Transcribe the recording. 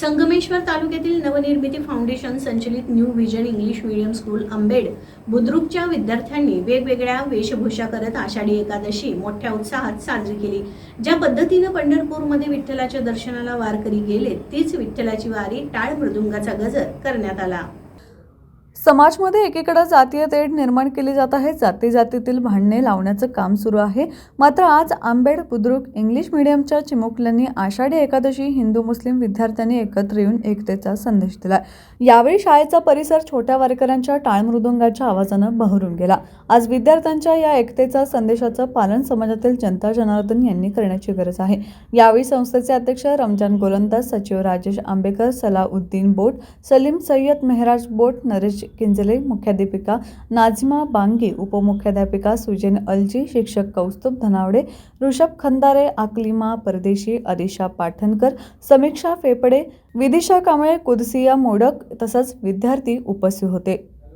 संगमेश्वर तालुक्यातील नवनिर्मिती फाउंडेशन संचलित new vision English medium school आंबेड बुद्रुकच्या विद्यार्थ्यांनी वेगवेगळ्या वेशभूषा करत आषाढी एकादशी मोठ्या उत्साहात साजरी केली। ज्या पद्धतीने पंढरपूरमध्ये विठ्ठलाच्या दर्शनाला वारकरी गेले, तीच विठ्ठलाची वारी टाळ मृदुंगाचा गजर करण्यात आला। समाजमध्ये एकीकडे जातीय तेढ निर्माण केली जात आहे। जातीतील भांडणे लावण्याचं काम सुरू आहे। मात्र आज आंबेड बुद्रुक इंग्लिश मीडियमच्या चिमुकल्यांनी आषाढी एकादशी हिंदू मुस्लिम विद्यार्थ्यांनी एकत्र येऊन एकतेचा संदेश दिला। यावेळी शाळेचा परिसर छोट्या वारकऱ्यांच्या टाळ मृदुंगाच्या आवाजानं बहरून गेला। आज विद्यार्थ्यांच्या या एकतेचा संदेशाचं पालन समाजातील जनता जनार्दन यांनी करण्याची गरज आहे। यावेळी संस्थेचे अध्यक्ष रमजान गोलंदाज, सचिव राजेश आंबेकर, सलाउद्दीन बोट, सलीम सय्यद मेहराज बोट, नरेश किंजले, मुख्याध्यापिका नाझिमा बांगी, उपमुख्याध्यापिका सुजेन अलजी, शिक्षक कौस्तुभ धनावडे, ऋषभ खंदारे, अकलिमा परदेशी, अदिशा पाठणकर, समीक्षा फेपडे, विदिशा कांबळे, कुदसिया मोडक तसंच विद्यार्थी उपस्थित होते।